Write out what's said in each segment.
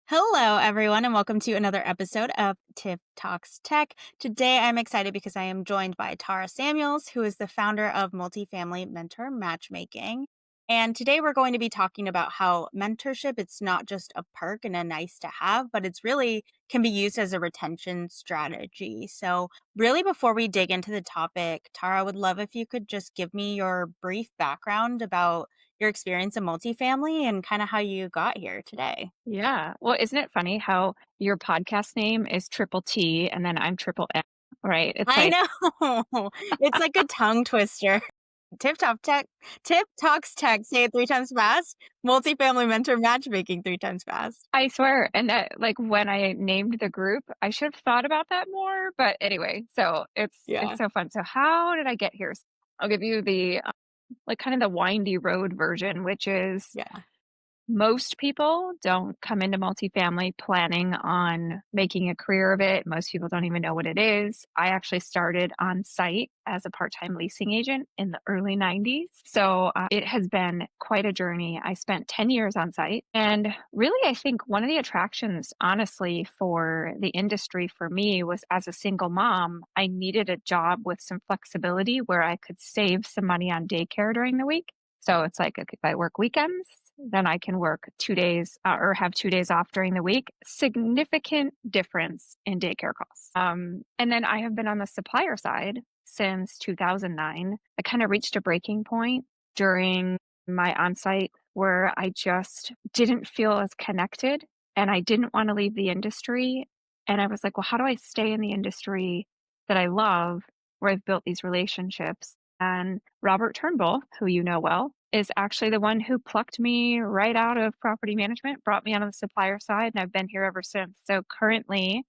Hello, everyone, and welcome to another episode of Tiff Talks Tech. Today, I'm excited because I am joined by Tara Samuels, who is the founder of Multifamily Mentor Matchmaking. And today, we're going to be talking about how mentorship, it's not just a perk and a nice to have, but it's really can be used as a retention strategy. So, really, before we dig into the topic, Tara, I would love if you could just give me your brief background about your experience in multifamily and kind of how you got here today. Yeah. Well, isn't it funny how your podcast name is Triple T and then I'm Triple M, right? It's I like, know. It's like a tongue twister. Tip Top Tech Tip Talks Tech, say it 3 times fast. Multifamily Mentor Matchmaking 3 times fast. I swear. And that, like, when I named the group, I should have thought about that more. But anyway, so it's Yeah. so fun. So how did I get here? I'll give you the like kind of the windy road version, which is Yeah. most people don't come into multifamily planning on making a career of it. Most people don't even know what it is. I actually started on site as a part time leasing agent in the early 90s. So it has been quite a journey. I spent 10 years on site. And really, I think one of the attractions, honestly, for the industry for me was as a single mom, I needed a job with some flexibility where I could save some money on daycare during the week. So it's like, okay, if I work weekends, then I can work 2 days or have 2 days off during the week. Significant difference in daycare costs. And then I have been on the supplier side since 2009. I kind of reached a breaking point during my on-site where I just didn't feel as connected and I didn't want to leave the industry. And I was like, well, how do I stay in the industry that I love, where I've built these relationships? And Robert Turnbull, who you know well, is actually the one who plucked me right out of property management, brought me onto the supplier side, and I've been here ever since. So currently,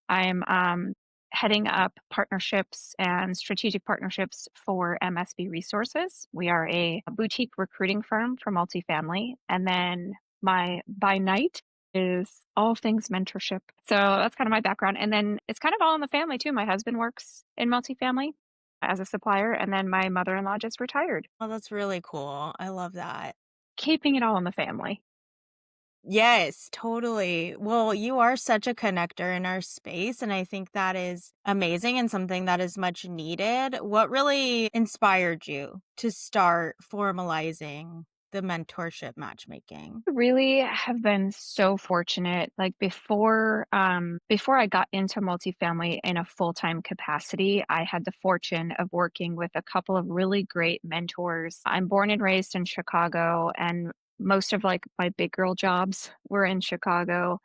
I'm heading up partnerships and strategic partnerships for MSB Resources. We are a boutique recruiting firm for multifamily. And then my by night is all things mentorship. So that's kind of my background. And then it's kind of all in the family too. My husband works in multifamily as a supplier, and then my mother in law just retired, Oh, that's really cool. I love that. keeping it all in the family. Yes, totally. Well, you are such a connector in our space, and I think that is amazing and something that is much needed. What really inspired you to start formalizing the mentorship matchmaking? Really have been so fortunate. Like before I got into multifamily in a full-time capacity, I had the fortune of working with a couple of really great mentors. I'm born and raised in Chicago, and most of like my big girl jobs were in Chicago.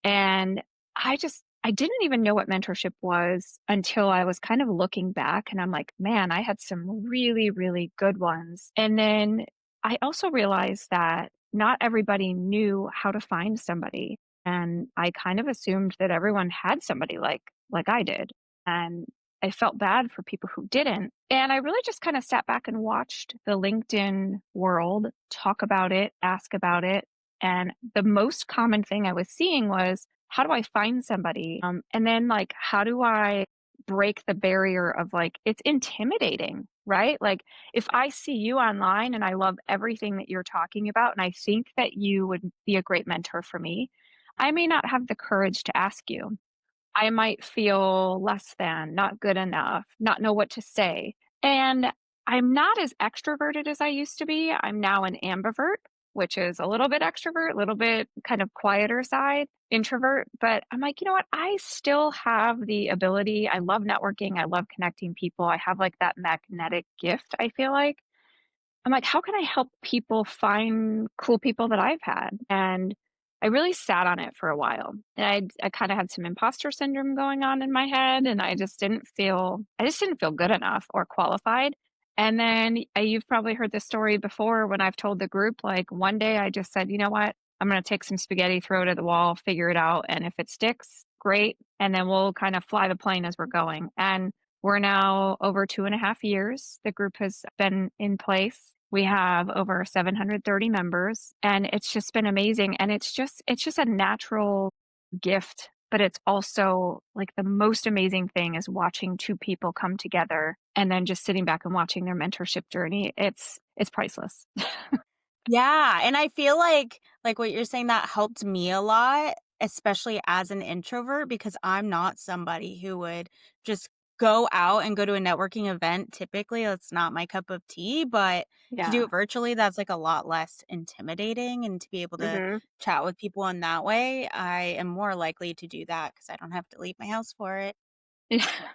And I didn't even know what mentorship was until I was kind of looking back and I'm like, man, I had some really, really good ones. And then I also realized that not everybody knew how to find somebody. And I kind of assumed that everyone had somebody like I did. And I felt bad for people who didn't. And I really just kind of sat back and watched the LinkedIn world talk about it, ask about it, and the most common thing I was seeing was, how do I find somebody? And then, like, how do I break the barrier of like, it's intimidating, right? Like, if I see you online and I love everything that you're talking about, and I think that you would be a great mentor for me, I may not have the courage to ask you. I might feel less than, not good enough, not know what to say. And I'm not as extroverted as I used to be. I'm now an ambivert, which is a little bit extrovert, a little bit kind of quieter side, introvert. But I'm like, you know what? I still have the ability. I love networking. I love connecting people. I have like that magnetic gift, I feel like. I'm like, how can I help people find cool people that I've had? And I really sat on it for a while. And I kind of had some imposter syndrome going on in my head, and I just didn't feel good enough or qualified. And then you've probably heard this story before when I've told the group, like one day I just said, you know what? I'm going to take some spaghetti, throw it at the wall, figure it out. And if it sticks, great. And then we'll kind of fly the plane as we're going. And we're now over 2.5 years. The group has been in place. We have over 730 members, and it's just been amazing. And it's just a natural gift, but it's also like the most amazing thing is watching two people come together and then just sitting back and watching their mentorship journey. It's priceless. Yeah, and I feel like what you're saying, that helped me a lot, especially as an introvert, because I'm not somebody who would just go out and go to a networking event. Typically, that's not my cup of tea, but to do Yeah. it virtually, that's like a lot less intimidating, and to be able to Mhm. chat with people in that way, I am more likely to do that because I don't have to leave my house for it. Yeah.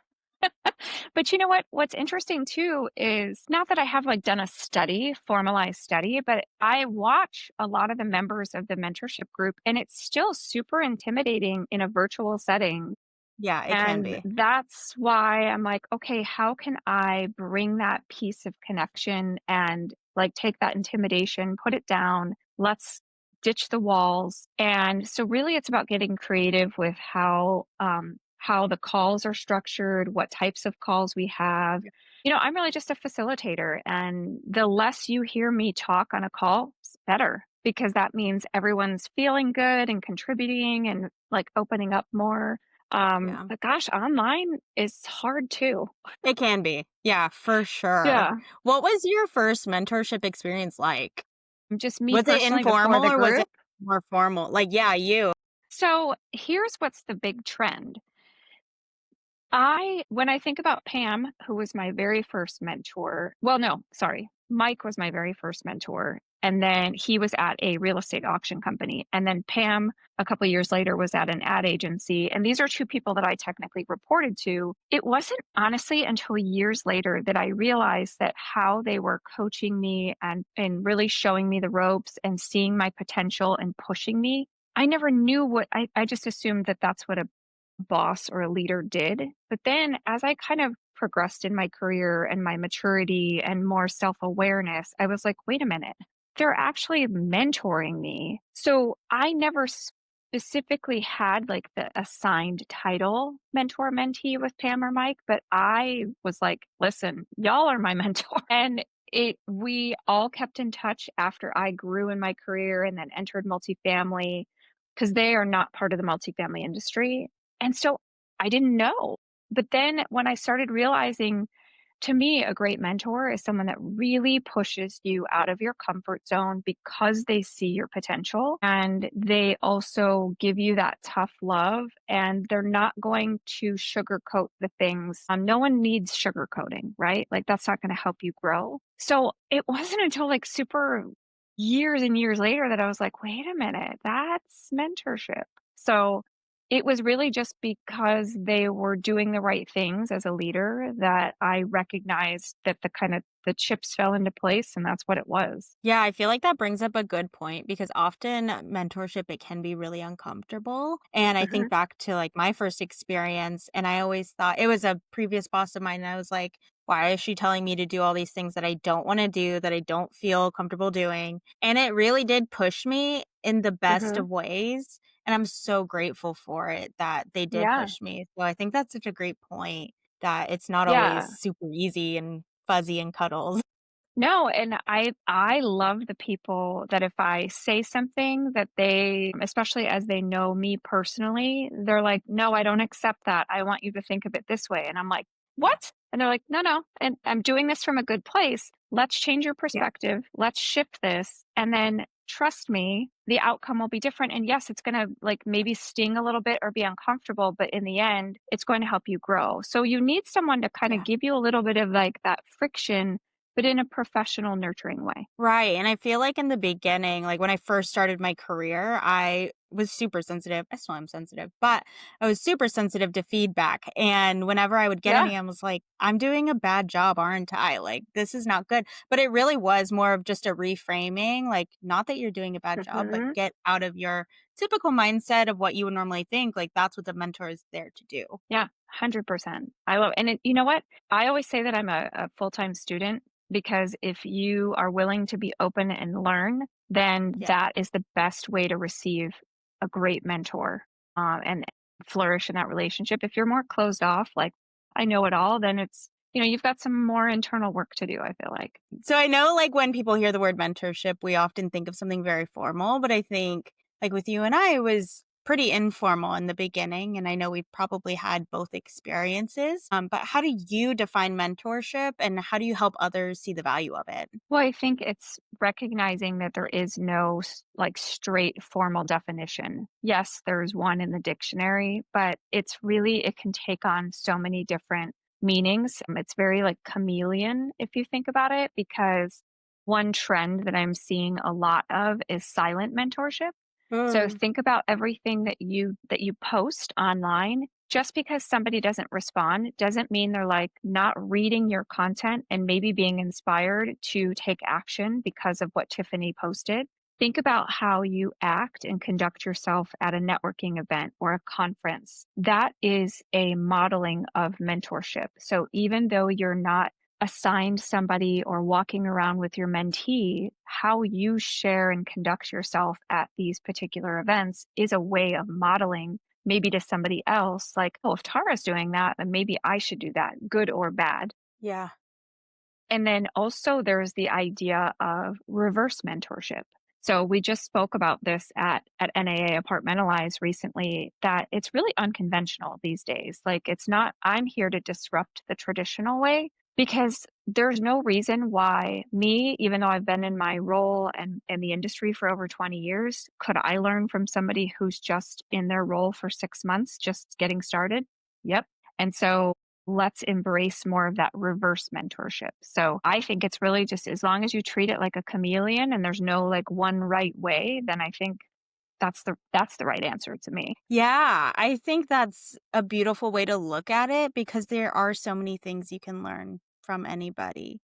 But you know what? What's interesting too is not that I have like done a study, formalized study, but I watch a lot of the members of the mentorship group and it's still super intimidating in a virtual setting. Yeah, it can And be. that's why I'm like, okay, how can I bring that piece of connection and like take that intimidation, put it down, let's ditch the walls. And so really it's about getting creative with how the calls are structured, what types of calls we have. You know, I'm really just a facilitator and the less you hear me talk on a call, it's better because that means everyone's feeling good and contributing and like opening up more. Yeah. But gosh, online is hard too. It can be. Yeah, for sure. Yeah. What was your first mentorship experience like? Just me Was it personally before informal the or was it group. more formal? Like, yeah, you. So here's what's the big trend. When I think about Pam, who was my very first mentor, well, no, sorry. Mike was my very first mentor. And then he was at a real estate auction company. And then Pam, a couple of years later, was at an ad agency. And these are two people that I technically reported to. It wasn't honestly until years later that I realized that how they were coaching me and really showing me the ropes and seeing my potential and pushing me. I never knew I just assumed that that's what a boss or a leader did. But then as I kind of progressed in my career and my maturity and more self awareness, I was like, wait a minute, they're actually mentoring me. So I never specifically had like the assigned title mentor mentee with Pam or Mike, but I was like, listen, y'all are my mentor. And we all kept in touch after I grew in my career and then entered multifamily because they are not part of the multifamily industry. And so I didn't know. But then when I started realizing, to me, a great mentor is someone that really pushes you out of your comfort zone because they see your potential and they also give you that tough love and they're not going to sugarcoat the things. No one needs sugarcoating, right? Like that's not going to help you grow. So it wasn't until like super years and years later that I was like, wait a minute, that's mentorship. So it was really just because they were doing the right things as a leader that I recognized that the chips fell into place, and that's what it was. Yeah, I feel like that brings up a good point because often mentorship, it can be really uncomfortable. And I Mhm, think back to like my first experience, and I always thought it was a previous boss of mine. And I was like, why is she telling me to do all these things that I don't want to do, that I don't feel comfortable doing? And it really did push me in the best mhm. of ways. And I'm so grateful for it that they did Yeah, push me. So I think that's such a great point, that it's not always yeah. super easy and fuzzy and cuddles. No, and I love the people that if I say something that they, especially as they know me personally, they're like, "No, I don't accept that. I want you to think of it this way." And I'm like, Yeah. "What?" And they're like, "No, no. And I'm doing this from a good place. Let's change your Yeah. perspective. Let's shift this. And then trust me, the outcome will be different. And yes, it's going to like maybe sting a little bit or be uncomfortable, but in the end, it's going to help you grow." So you need someone to kind of Yeah. give you a little bit of like that friction but in a professional, nurturing way. Right, and I feel like in the beginning, like, when I first started my career, I was super sensitive. I still am sensitive, but I was super sensitive to feedback, and whenever I would get Yeah. any, I was like, "I'm doing a bad job, aren't I? Like, this is not good." But it really was more of just a reframing, like, not that you're doing a bad job, but Mhm. get out of your typical mindset of what you would normally think, like, that's what the mentor is there to do. Yeah, 100%. I love and you know what? I always say that I'm a full-time student because if you are willing to be open and learn, then Yeah. that is the best way to receive a great mentor, and flourish in that relationship. If you're more closed off, like, "I know it all," then you've got some more internal work to do, I feel like. So I know, like, when people hear the word mentorship, we often think of something very formal, but I think, like, with you and I, it was pretty informal in the beginning, and I know we've probably had both experiences. But how do you define mentorship and how do you help others see the value of it? Well, I think it's recognizing that there is no like straight formal definition. Yes, there's one in the dictionary, but it's really, it can take on so many different meanings. It's very like chameleon if you think about it, because one trend that I'm seeing a lot of is silent mentorship. So Mm. think about everything that you post online. Just because somebody doesn't respond doesn't mean they're like not reading your content and maybe being inspired to take action because of what Tiffany posted. Think about how you act and conduct yourself at a networking event or a conference. That is a modeling of mentorship. So even though you're not assigned somebody or walking around with your mentee, how you share and conduct yourself at these particular events is a way of modeling maybe to somebody else, like, oh, if Tara's doing that, then maybe I should do that, good or bad. Yeah. And then also there's the idea of reverse mentorship. So we just spoke about this at NAA Apartmentalize recently, that it's really unconventional these days. Like it's not, I'm here to disrupt the traditional way, because there's no reason why me, even though I've been in my role and in the industry for over 20 years, could I learn from somebody who's just in their role for 6 months, just getting started? Yep. And so let's embrace more of that reverse mentorship. So I think it's really just as long as you treat it like a chameleon and there's no like one right way, then I think that's the right answer to me. Yeah, I think that's a beautiful way to look at it because there are so many things you can learn from anybody,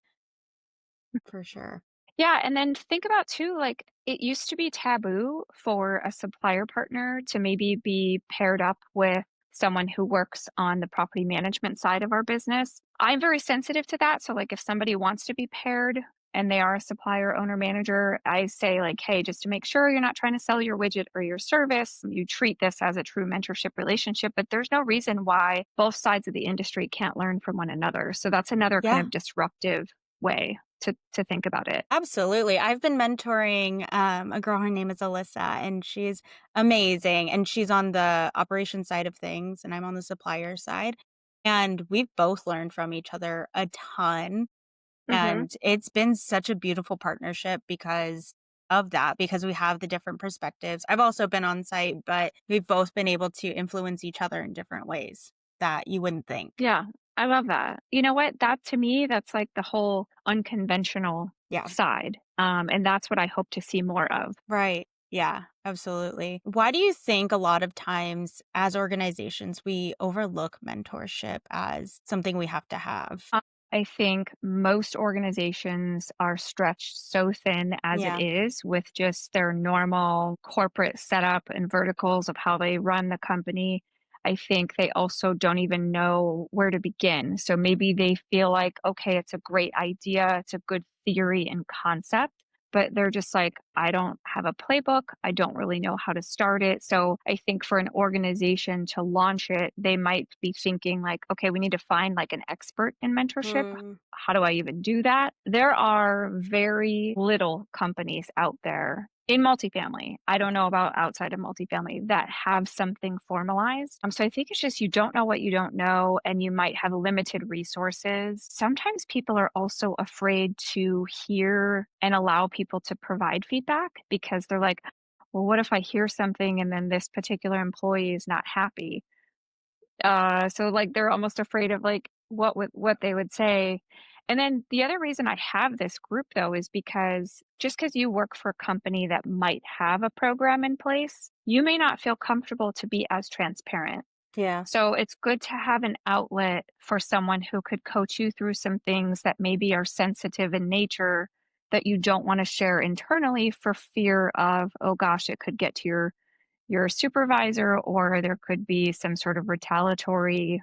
for sure. Yeah, and then think about too, like it used to be taboo for a supplier partner to maybe be paired up with someone who works on the property management side of our business. I'm very sensitive to that. So like if somebody wants to be paired and they are a supplier owner manager, I say like, hey, just to make sure you're not trying to sell your widget or your service, you treat this as a true mentorship relationship, but there's no reason why both sides of the industry can't learn from one another. So that's another kind Yeah. of disruptive way to think about it. Absolutely. I've been mentoring a girl, her name is Alyssa, and she's amazing. And she's on the operation side of things, and I'm on the supplier side. And we've both learned from each other a ton. Mhm. And it's been such a beautiful partnership because of that, because we have the different perspectives. I've also been on site, but we've both been able to influence each other in different ways that you wouldn't think. Yeah, I love that. You know what? That to me, that's like the whole unconventional Yeah. side. And that's what I hope to see more of. Right. Yeah, absolutely. Why do you think a lot of times as organizations we overlook mentorship as something we have to have? Uh, I think most organizations are stretched so thin as it Yeah. is with just their normal corporate setup and verticals of how they run the company. I think they also don't even know where to begin. So maybe they feel like, okay, it's a great idea, it's a good theory and concept, but they're just like, I don't have a playbook. I don't really know how to start it. So I think for an organization to launch it, they might be thinking like, okay, we need to find like an expert in mentorship. Mm, How do I even do that? There are very little companies out there in multifamily. I don't know about outside of multifamily that have something formalized. So I think it's just you don't know what you don't know, and you might have limited resources. Sometimes people are also afraid to hear and allow people to provide feedback because they're like, well, what if I hear something and then this particular employee is not happy? So like they're almost afraid of like what they would say. And then the other reason I have this group though is because just because you work for a company that might have a program in place, you may not feel comfortable to be as transparent. yeah. So it's good to have an outlet for someone who could coach you through some things that maybe are sensitive in nature that you don't want to share internally for fear of, oh gosh, it could get to your supervisor, or there could be some sort of retaliatory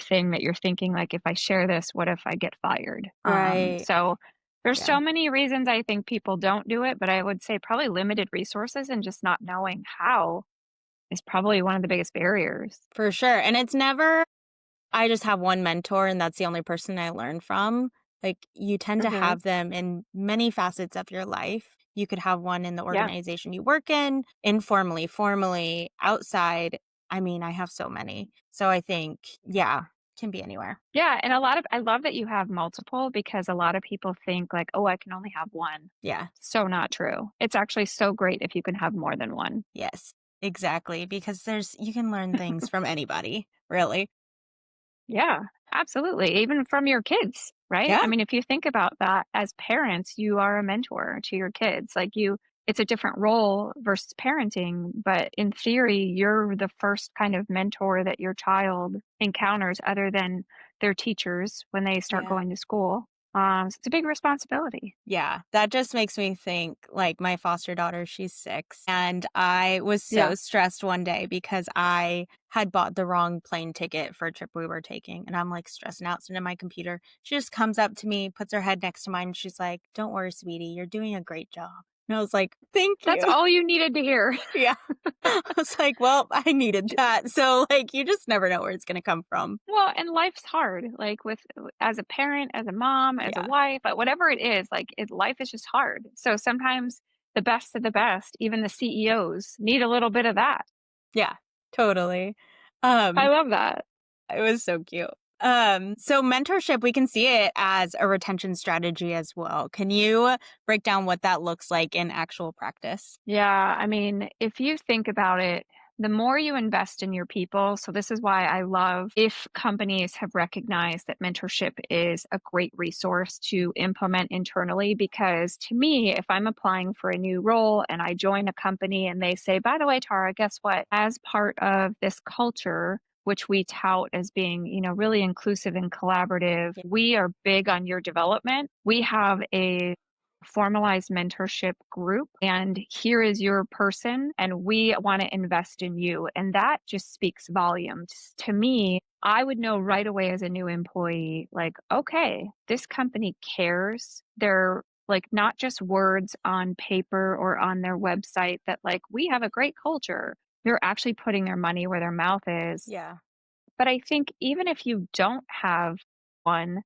thing that you're thinking, like, if I share this, what if I get fired? Right. So there's Yeah. so many reasons I think people don't do it, but I would say probably limited resources and just not knowing how is probably one of the biggest barriers. For sure. And it's never I just have one mentor and that's the only person I learn from. Like, you tend to Hmm. have them in many facets of your life. You could have one in the Yeah. organization you work in, informally, formally, outside. I mean, I have so many. So I think, yeah, can be anywhere. Yeah, and I love that you have multiple because a lot of people think like, "Oh, I can only have one." Yeah. So not true. It's actually so great if you can have more than one. Yes. Exactly. Because you can learn things from anybody, really. Yeah, absolutely. Even from your kids, right? Yeah. I mean, if you think about that as parents, you are a mentor to your kids. Like it's a different role versus parenting, but in theory, you're the first kind of mentor that your child encounters other than their teachers when they start Yeah. going to school. So it's a big responsibility. Yeah, that just makes me think like my foster daughter, she's 6. And I was Yeah. so stressed one day because I had bought the wrong plane ticket for a trip we were taking. And I'm like stressing out, sitting at my computer. She just comes up to me, puts her head next to mine. And she's like, "Don't worry, sweetie, you're doing a great job." And I was like, "Thank That's you." all you needed to hear. Yeah. I was like, "Well, I needed that." So, like, you just never know where it's going to come from. Well, and life's hard, like, with as a parent, as a mom, as a Yeah. wife, whatever it is, like, life is just hard. So sometimes the best of the best, even the CEOs, need a little bit of that. Yeah. Totally. I Um, love that. It was so cute. So mentorship, we can see it as a retention strategy as well. Can you break down what that looks like in actual practice? Yeah, I mean, if you think about it, the more you invest in your people, so this is why I love if companies have recognized that mentorship is a great resource to implement internally. Because to me, if I'm applying for a new role and I join a company and they say, by the way, Tara, guess what? As part of this culture, which we tout as being, really inclusive and collaborative, Yeah. we are big on your development. We have a formalized mentorship group and here is your person and we want to invest in you, and that just speaks volumes to me. I would know right away as a new employee, like, okay, this company cares. They're like not just words on paper or on their website that like we have a great culture. They're actually putting their money where their mouth is. Yeah. But I think even if you don't have one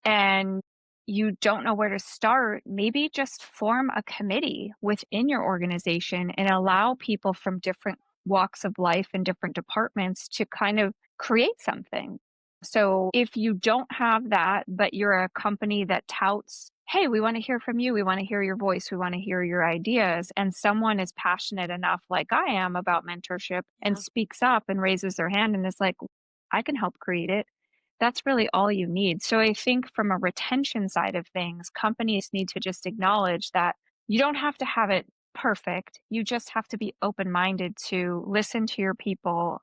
and you don't know where to start, maybe just form a committee within your organization and allow people from different walks of life and different departments to kind of create something. So if you don't have that, but you're a company that touts, hey, we want to hear from you, we want to hear your voice, we want to hear your ideas, and someone is passionate enough, like I am, about mentorship and Yeah. speaks up and raises their hand and is like, I can help create it, that's really all you need. So I think from a retention side of things, companies need to just acknowledge that you don't have to have it perfect. You just have to be open minded to listen to your people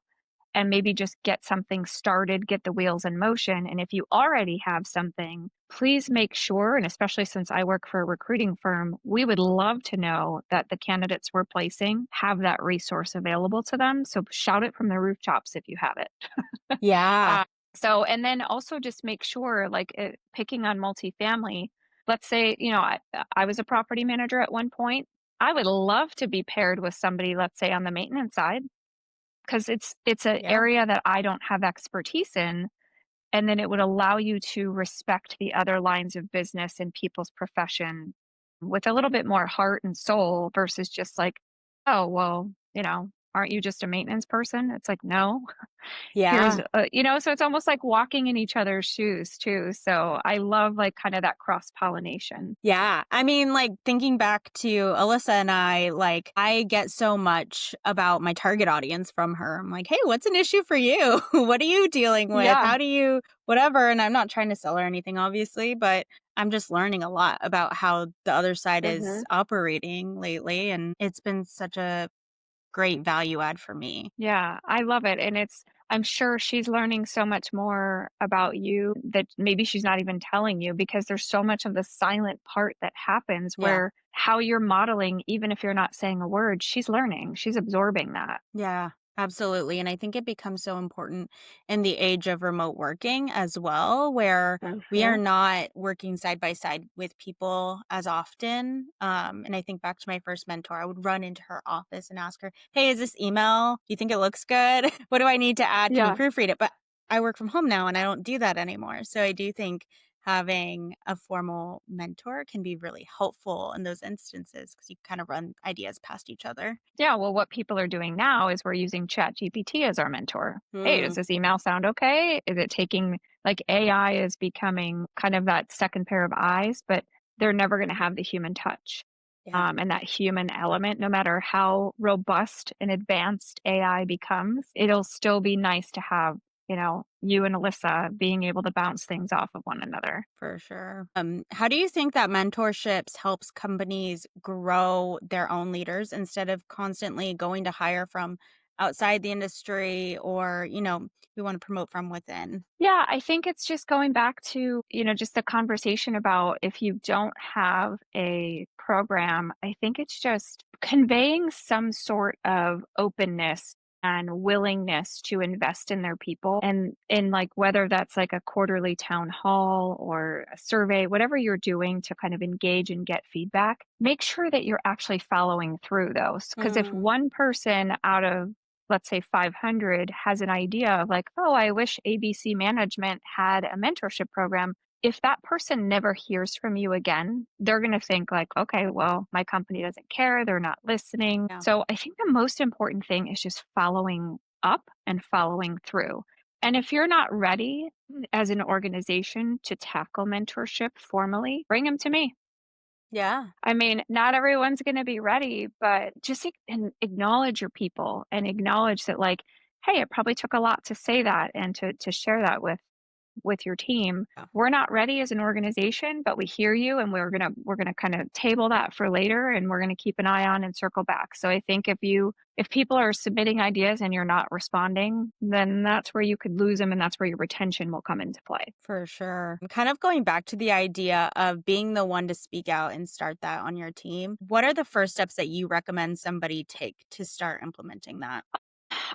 and maybe just get something started, get the wheels in motion. And if you already have something, please make sure, and especially since I work for a recruiting firm, we would love to know that the candidates we're placing have that resource available to them. So shout it from the rooftops if you have it. Yeah. Uh, and then also just make sure, like, picking on multifamily, let's say, I was a property manager at one point. I would love to be paired with somebody, let's say, on the maintenance side, because it's an Yeah. area that I don't have expertise in. And then it would allow you to respect the other lines of business and people's profession with a little bit more heart and soul versus just like, oh, well, aren't you just a maintenance person? It's like, no, here's Yeah. so it's almost like walking in each other's shoes too. So I love like kind of that cross pollination. Yeah. I mean, like thinking back to Alyssa and I, like I get so much about my target audience from her. I'm like, "Hey, what's an issue for you? What are you dealing with? Yeah. How do you whatever?" And I'm not trying to sell her anything obviously, but I'm just learning a lot about how the other side is Hmm. operating lately, and it's been such a great value add for me. Yeah, I love it. And I'm sure she's learning so much more about you that maybe she's not even telling you because there's so much of the silent part that happens Yeah. where how you're modeling, even if you're not saying a word, she's learning, she's absorbing that. Yeah, absolutely. And I think it becomes so important in the age of remote working as well, where we are Hmm. not working side by side with people as often. And I think back to my first mentor, I would run into her office and ask her, "Hey, is this email? Do you think it looks good? What do I need to add? Can you Yeah. proofread it?" But I work from home now and I don't do that anymore. So I do think having a formal mentor can be really helpful in those instances because you kind of run ideas past each other. Yeah, well, what people are doing now is we're using ChatGPT as our mentor. Hey, does Mm, this email sound okay? Is it taking, like, AI is becoming kind of that second pair of eyes, but they're never going to have the human touch, yeah, and that human element. No matter how robust and advanced AI becomes, it'll still be nice to have, you and Alyssa being able to bounce things off of one another. for sure. How do you think that mentorships helps companies grow their own leaders instead of constantly going to hire from outside the industry or, we want to promote from within? Yeah, I think it's just going back to, just the conversation about if you don't have a program, I think it's just conveying some sort of openness and willingness to invest in their people. And in, like, whether that's like a quarterly town hall or a survey, whatever you're doing to kind of engage and get feedback, make sure that you're actually following through those. Because if Mm, one person out of, let's say, 500 has an idea of, like, oh, I wish ABC management had a mentorship program. If that person never hears from you again, they're going to think, like, okay, well, my company doesn't care. They're not listening. yeah, So I think the most important thing is just following up and following through. And if you're not ready as an organization to tackle mentorship formally, bring them to me. yeah, I mean, not everyone's gonna be ready, but just acknowledge your people and acknowledge that, like, "Hey, it probably took a lot to say that and to share that with your team. yeah, We're not ready as an organization, but we hear you, and we're gonna kinda table that for later, and we're gonna keep an eye on and circle back." So I think if people are submitting ideas and you're not responding, then that's where you could lose them, and that's where your retention will come into play. for sure. Kind of going back to the idea of being the one to speak out and start that on your team. What are the first steps that you recommend somebody take to start implementing that?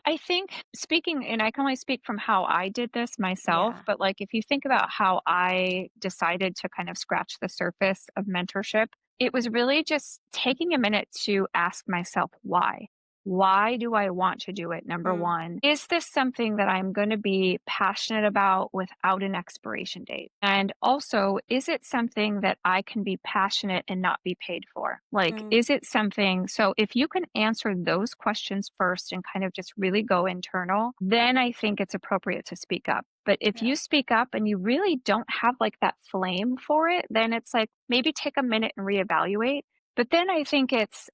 I think, speaking, and I can only speak from how I did this myself, Yeah. but, like, if you think about how I decided to kind of scratch the surface of mentorship, it was really just taking a minute to ask myself why. Why do I want to do it? Number Mm, one, is this something that I'm going to be passionate about without an expiration date? And also, is it something that I can be passionate and not be paid for? Like, mm, is it something? So, if you can answer those questions first and kind of just really go internal, then I think it's appropriate to speak up. But if yeah. you speak up and you really don't have, like, that flame for it, then it's like maybe take a minute and reevaluate. But then I think it's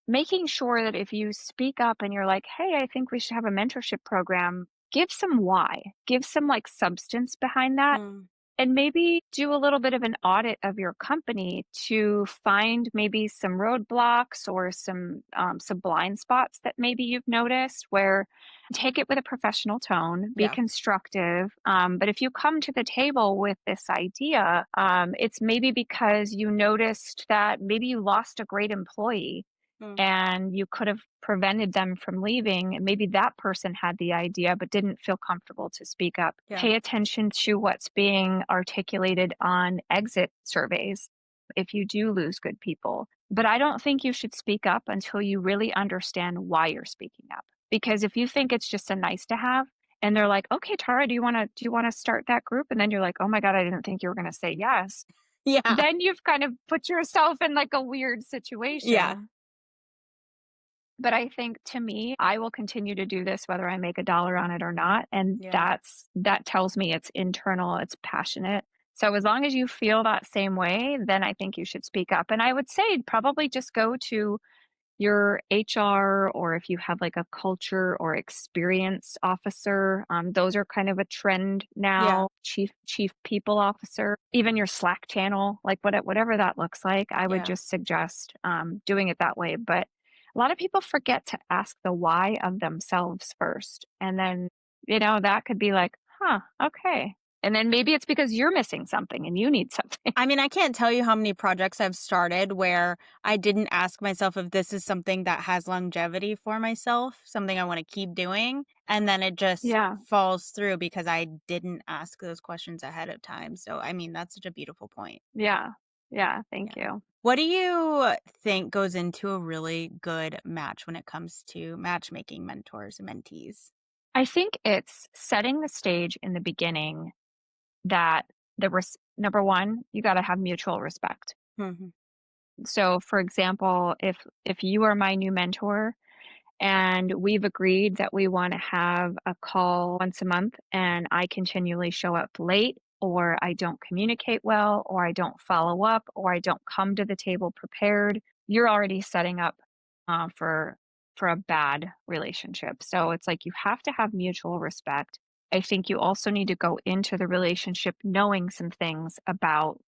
making sure that if you speak up and you're like, hey, I think we should have a mentorship program, give some why, give some, like, substance behind that, Mm, and maybe do a little bit of an audit of your company to find maybe some roadblocks or some blind spots that maybe you've noticed, where take it with a professional tone, be yeah. constructive. But if you come to the table with this idea, it's maybe because you noticed that maybe you lost a great employee Mm, and you could have prevented them from leaving. And maybe that person had the idea but didn't feel comfortable to speak up. yeah. Pay attention to what's being articulated on exit surveys if you do lose good people. But I don't think you should speak up until you really understand why you're speaking up. Because if you think it's just a nice to have, and they're like, "Okay, Tara, do you want to start that group?" And then you're like, "Oh my god, I didn't think you were going to say yes." Yeah. Then you've kind of put yourself in, like, a weird Yeah. situation. But I think, to me, I will continue to do this whether I make a dollar on it or not, and Yeah. that tells me it's internal, it's passionate. So as long as you feel that same way, then I think you should speak up. And I would say probably just go to your HR, or if you have, like, a culture or experience officer, those are kind of a trend Yeah. now. Chief people officer, even your Slack channel, like, whatever that looks like. I would Yeah. just suggest doing it that way. But a lot of people forget to ask the why of themselves first, and then, that could be like, huh, okay. And then maybe it's because you're missing something and you need something. I mean, I can't tell you how many projects I've started where I didn't ask myself if this is something that has longevity for myself, something I want to keep doing. And then it just Yeah, falls through because I didn't ask those questions ahead of time. So, I mean, that's such a beautiful point. yeah, yeah. Thank Yeah. you. What do you think goes into a really good match when it comes to matchmaking mentors and mentees? I think it's setting the stage in the beginning that number one, you got to have mutual respect. Mhm. So, for example, if you are my new mentor and we've agreed that we want to have a call once a month and I continually show up late or I don't communicate well or I don't follow up or I don't come to the table prepared, you're already setting up for a bad relationship. So it's like you have to have mutual respect. I think you also need to go into the relationship knowing some things about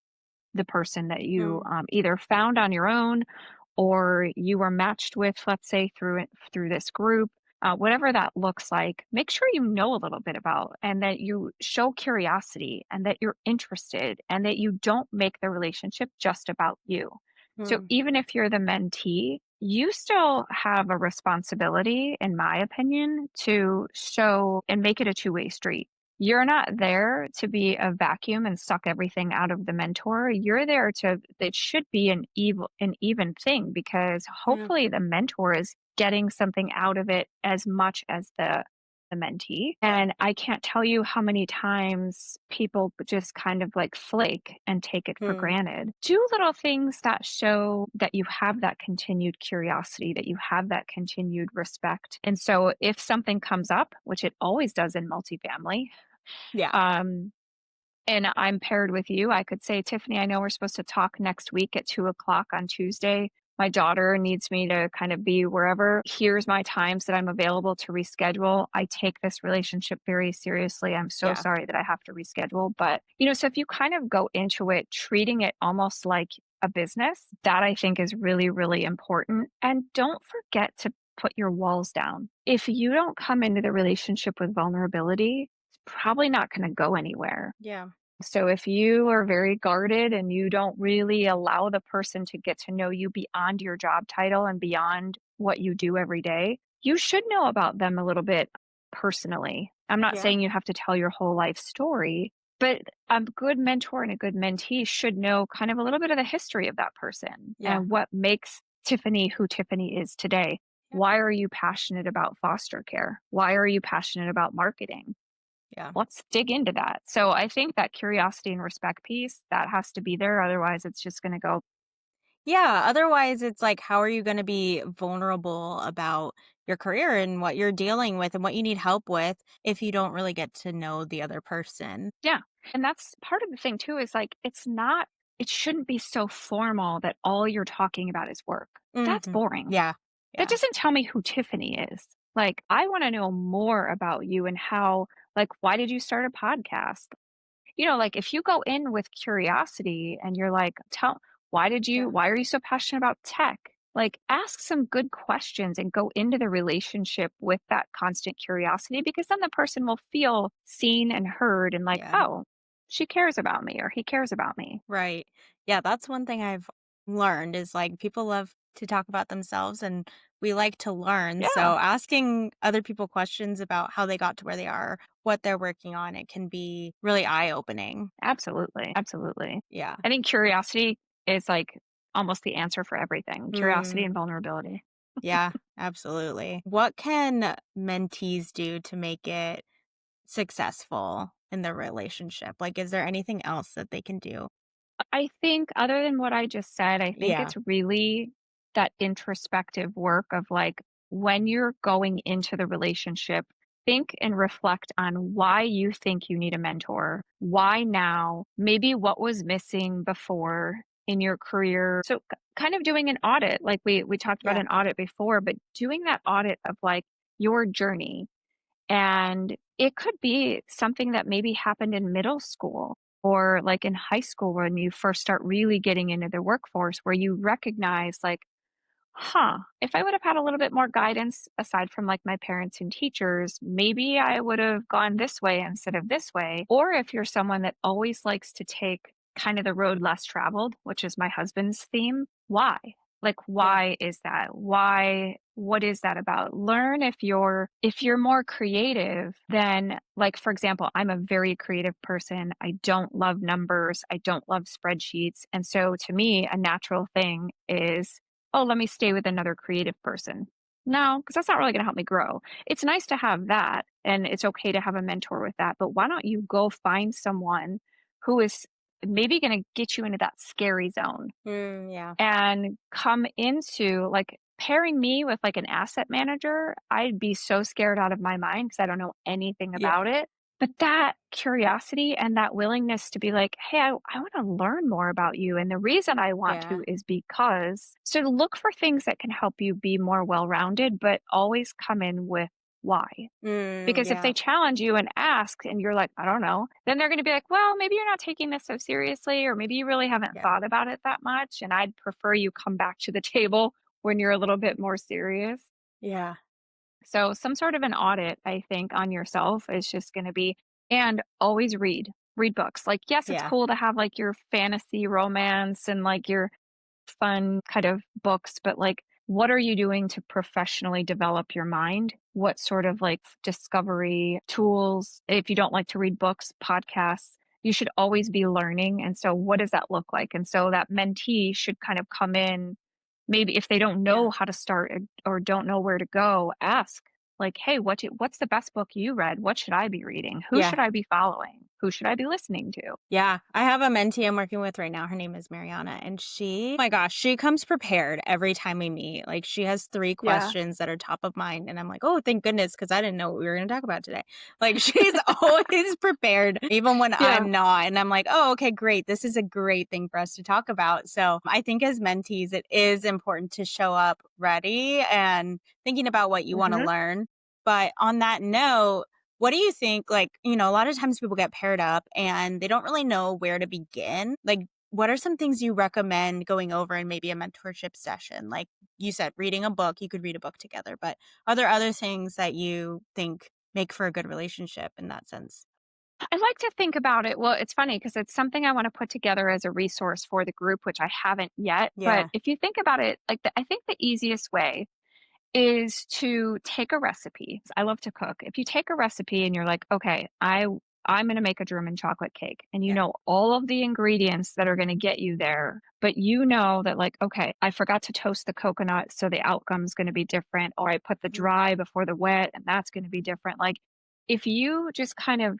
the person that you Mm. either found on your own or you were matched with, let's say through this group, whatever that looks like. Make sure you know a little bit about, and that you show curiosity, and that you're interested, and that you don't make the relationship just about you. So Mm. even if you're the mentee, you still have a responsibility, in my opinion, to show and make it a two-way street. You're not there to be a vacuum and suck everything out of the mentor. You're there to it should be an even thing, because Yeah. hopefully the mentor is getting something out of it as much as the mentee. And I can't tell you how many times people just kind of like flake and take it for Mm. granted. Do little things that show that you have that continued curiosity, that you have that continued respect. And so if something comes up, which it always does in multifamily, Yeah. um, and I'm paired with you, I could say, Tiffany, I know we're supposed to talk next week at 2 o'clock on Tuesday. My daughter needs me to kind of be wherever. Here's my times that I'm available to reschedule. I take this relationship very seriously. I'm so Yeah. sorry that I have to reschedule. But, so if you kind of go into it treating it almost like a business, that I think is really, really important. And don't forget to put your walls down. If you don't come into the relationship with vulnerability, it's probably not going to go anywhere. Yeah. So if you are very guarded and you don't really allow the person to get to know you beyond your job title and beyond what you do every day, you should know about them a little bit personally. I'm not Yeah. saying you have to tell your whole life story, but a good mentor and a good mentee should know kind of a little bit of the history of that person Yeah. and what makes Tiffany who Tiffany is today. Yeah. Why are you passionate about foster care? Why are you passionate about marketing? Yeah. Let's dig into that. So I think that curiosity and respect piece, that has to be there. Otherwise, it's just going to go, Yeah, otherwise it's like how are you going to be vulnerable about your career and what you're dealing with and what you need help with if you don't really get to know the other person? yeah. And that's part of the thing too, is like, it shouldn't be so formal that all you're talking about is work. That's Mhm. boring. Yeah. That Yeah. doesn't tell me who Tiffany is. Like, I want to know more about you and how, like, why did you start a podcast? Like if you go in with curiosity and you're like, Yeah. why are you so passionate about tech? Like ask some good questions and go into the relationship with that constant curiosity, because then the person will feel seen and heard and like, Yeah. oh, she cares about me or he cares about me. Right. Yeah, that's one thing I've learned is like people love to talk about themselves and we like to learn. Yeah, So asking other people questions about how they got to where they are, what they're working on, it can be really eye-opening. absolutely. Absolutely. Yeah. I think curiosity is like almost the answer for everything. Curiosity Mm, and vulnerability. yeah, absolutely. What can mentees do to make it successful in the relationship? Like, is there anything else that they can do? I think other than what I just said, I think Yeah. it's really that introspective work of like when you're going into the relationship, think and reflect on why you think you need a mentor. Why now? Maybe what was missing before in your career. So kind of doing an audit, like we talked about Yeah. an audit before, but doing that audit of like your journey, and it could be something that maybe happened in middle school or like in high school when you first start really getting into the workforce, where you recognize, like, huh, if I would have had a little bit more guidance aside from like my parents and teachers, maybe I would have gone this way instead of this way. Or if you're someone that always likes to take kind of the road less traveled, which is my husband's theme, why? Like, Yeah. why is that? Why? What is that about? Learn if you're more creative, then, like, for example, I'm a very creative person. I don't love numbers. I don't love spreadsheets. And so to me, a natural thing is, oh, let me stay with another creative person. No, because that's not really going to help me grow. It's nice to have that, and it's okay to have a mentor with that. But why don't you go find someone who is maybe going to get you into that scary zone Yeah. and come into like pairing me with like an asset manager. I'd be so scared out of my mind because I don't know anything Yeah. about it. But that curiosity and that willingness to be like, hey, I want to learn more about you. And the reason I want Yeah. to is because, so look for things that can help you be more well rounded, but always come in with why. Because if they Yeah. challenge you and ask and you're like, "I don't know," then they're gonna be like, "Well, maybe you're not taking this so seriously, or maybe you really haven't Yeah. thought about it that much, and I'd prefer you come back to the table when you're a little bit more serious." Yeah. So some sort of an audit, I think, on yourself is just gonna be and always read. Read books. Like, yes, it's Yeah. cool to have, like, your fantasy romance and, like, your fun kind of books, but like, what are you doing to professionally develop your mind? What sort of like discovery tools, if you don't like to read books, podcasts, you should always be learning. And so, what does that look like? And so, that mentee should kind of come in, maybe if they don't Yeah. know how to start or don't know where to go, ask like, hey, what's the best book you read? What should I be reading? Who Yeah. should I be following? Who should I be listening to? Yeah, I have a mentee I'm working with right now. Her name is Mariana, and she, oh my gosh, she comes prepared every time we meet. Like, she has 3 Yeah. questions that are top of mind, and I'm like, "Oh, thank goodness, because I didn't know what we were gonna talk about today." Like, she's always prepared, even when Yeah. I'm not, and I'm like, "Oh, okay, great. This is a great thing for us to talk about." So, I think as mentees, it is important to show up ready and thinking about what you wanna Hmm. learn. But on that note, what do you think? Like, a lot of times people get paired up and they don't really know where to begin. Like, what are some things you recommend going over in maybe a mentorship session? Like you said, reading a book, you could read a book together, but are there other things that you think make for a good relationship in that sense? I like to think about it. Well, it's funny because it's something I want to put together as a resource for the group, which I haven't yet. But Yeah. if you think about it, like I think the easiest way is to take a recipe. I love to cook. If you take a recipe and you're like, okay, I'm going to make a German chocolate cake, and you Yeah. know all of the ingredients that are going to get you there, but you know that like, okay, I forgot to toast the coconut, so the outcome's going to be different, or I put the Mhm. dry before the wet, and that's going to be different. Like, if you just kind of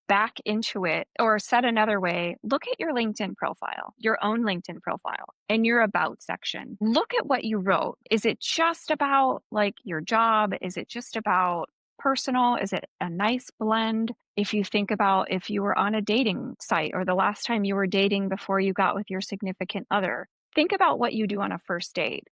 back into it, or said another way, look at your LinkedIn profile, your own LinkedIn profile, and your about section. Look at what you wrote. Is it just about like your job? Is it just about personal? Is it a nice blend? If you think about if you were on a dating site or the last time you were dating before you got with your significant other, think about what you do on a first date.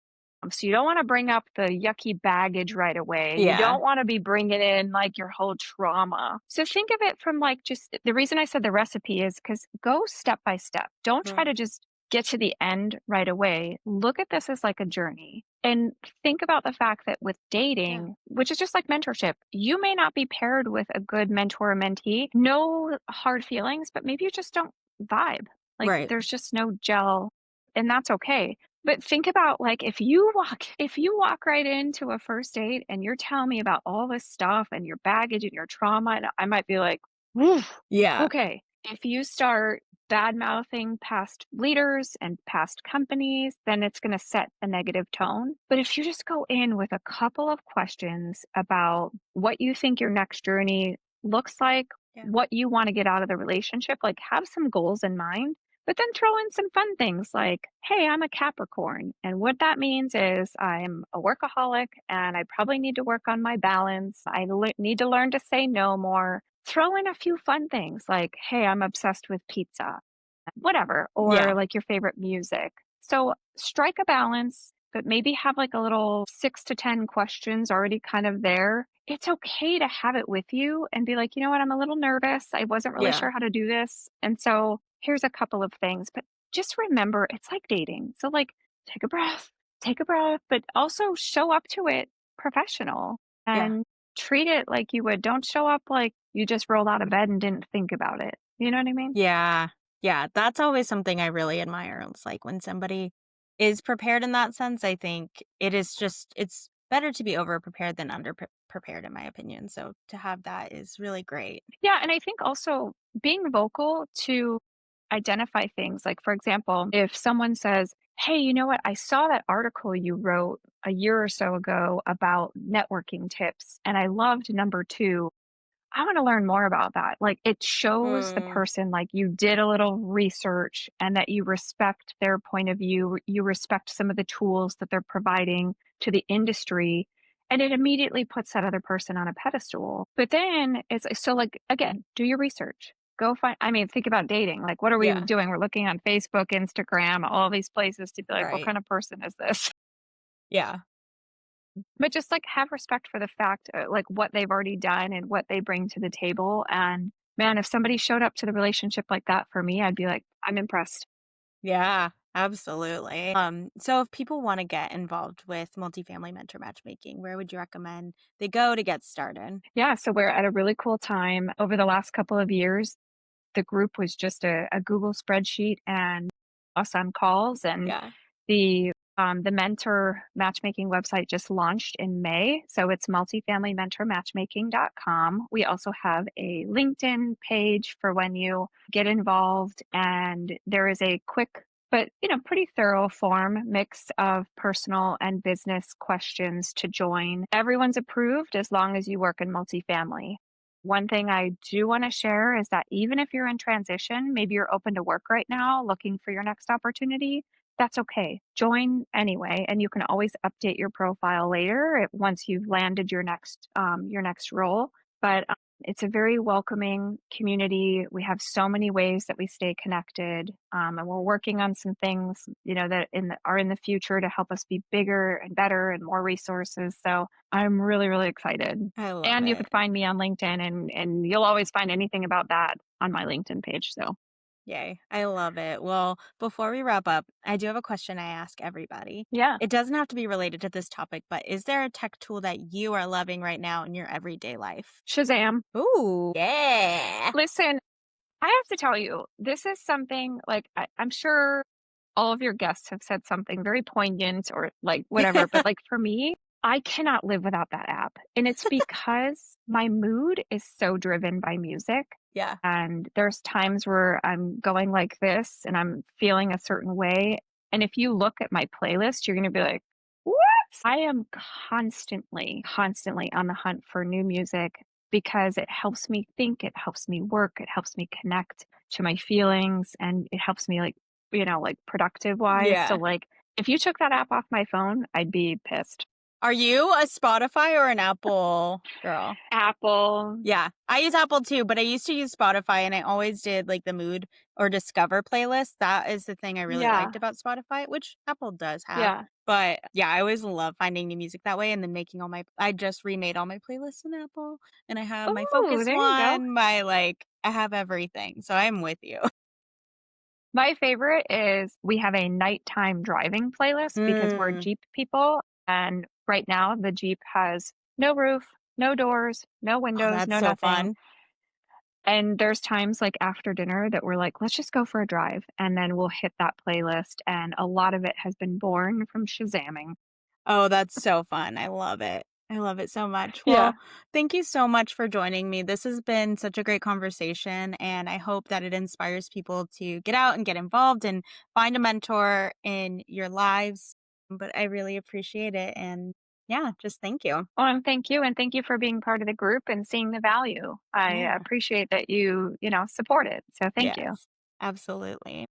So you don't want to bring up the yucky baggage right away. You Yeah. don't want to be bringing in like your whole trauma. So think of it from like just the reason I said the recipe is because go step by step. Don't try Mm. to just get to the end right away. Look at this as like a journey and think about the fact that with Yeah. dating, which is just like mentorship, you may not be paired with a good mentor or mentee. No hard feelings, but maybe you just don't vibe. Like Right. there's just no gel, and that's okay. But think about like if you walk right into a first date and you're telling me about all this stuff and your baggage and your trauma, and I might be like, "Woof, Yeah. okay." If you start bad mouthing past leaders and past companies, then it's going to set a negative tone. But if you just go in with a couple of questions about what you think your next journey looks like, Yeah. what you want to get out of the relationship, like have some goals in mind, but then throw in some fun things like, hey, I'm a Capricorn. And what that means is I'm a workaholic and I probably need to work on my balance. Need to learn to say no more. Throw in a few fun things like, hey, I'm obsessed with pizza, whatever, or Yeah. like your favorite music. So strike a balance, but maybe have like a little 6 to 10 questions already kind of there. It's okay to have it with you and be like, you know what, I'm a little nervous. I wasn't really Yeah. sure how to do this. And so here's a couple of things. But just remember, it's like dating. So, like, take a breath, but also show up to it professional Yeah. and treat it like you would. Don't show up like you just rolled out of bed and didn't think about it. You know what I mean? Yeah. Yeah, that's always something I really admire. It's like when somebody is prepared in that sense, I think it's better to be over prepared than under prepared in my opinion. So to have that is really great. Yeah, and I think also being vocal to identify things. Like, for example, if someone says, hey, you know what? I saw that article you wrote a year or so ago about networking tips, and I loved number two. I want to learn more about that. Like it shows the Mm, person like you did a little research and that you respect their point of view, you respect some of the tools that they're providing to the industry, and it immediately puts that other person on a pedestal. But then it's so like again, do your research. Go find I mean, think about dating. Like what are we yeah, doing? We're looking on Facebook, Instagram, all these places to be like, what right. kind of person is this? Yeah. But just, like, have respect for the fact, like, what they've already done and what they bring to the table, and, man, if somebody showed up to the relationship like that for me, I'd be like, "I'm impressed." Yeah, absolutely. So if people want to get involved with multifamily mentor matchmaking, where would you recommend they go to get started? Yeah, so we're at a really cool time. Over the last couple of years, the group was just a Google spreadsheet and us on calls, and Yeah. the mentor matchmaking website just launched in May, so it's multifamilymentormatchmaking.com. We also have a LinkedIn page for when you get involved, and there is a quick but pretty thorough form mix of personal and business questions to join. Everyone's approved as long as you work in multifamily. One thing I do want to share is that even if you're in transition, maybe you're open to work right now, looking for your next opportunity, that's okay. Join anyway, and you can always update your profile later once you've landed your next role. But it's a very welcoming community. We have so many ways that we stay connected, and we're working on some things, that are in the future to help us be bigger and better and more resources. So I'm really, really excited. I love And you it. could find me on LinkedIn, and you'll always find anything about that on my LinkedIn page. So Yay. I love it. Well, before we wrap up, I do have a question I ask everybody. yeah, It doesn't have to be related to this topic, but is there a tech tool that you are loving right now in your everyday life? Shazam. Ooh, yeah. Listen, I have to tell you, this is something like I'm sure all of your guests have said something very poignant or like whatever, but like for me, I cannot live without that app. And it's because my mood is so driven by music. Yeah. And there's times where I'm going like this and I'm feeling a certain way. And if you look at my playlist, you're going to be like, what? I am constantly, constantly on the hunt for new music because it helps me think, it helps me work, it helps me connect to my feelings, and it helps me like productive wise. So Yeah. like if you took that app off my phone, I'd be pissed. Are you a Spotify or an Apple girl? Apple. Yeah, I use Apple too, but I used to use Spotify and I always did like the mood or discover playlist. That is the thing I really liked Yeah. about Spotify, which Apple does have. Yeah. But yeah, I always love finding new music that way and then making I just remade all my playlists in Apple and I have my Oh, focus there you go. one, I have everything. So I'm with you. My favorite is we have a nighttime driving playlist because we're Mm. Jeep people. And right now, the Jeep has no roof, no doors, no Oh, windows, that's no so nothing. fun. And there's times like after dinner that we're like, let's just go for a drive. And then we'll hit that playlist. And a lot of it has been born from Shazamming. Oh, that's so fun. I love it. I love it so much. Yeah. Well, thank you so much for joining me. This has been such a great conversation, and I hope that it inspires people to get out and get involved and find a mentor in your lives. But I really appreciate it. And yeah, just thank you. Oh, and thank you. And thank you for being part of the group and seeing the value. I Yeah. appreciate that you support it. So thank you. Yes, absolutely.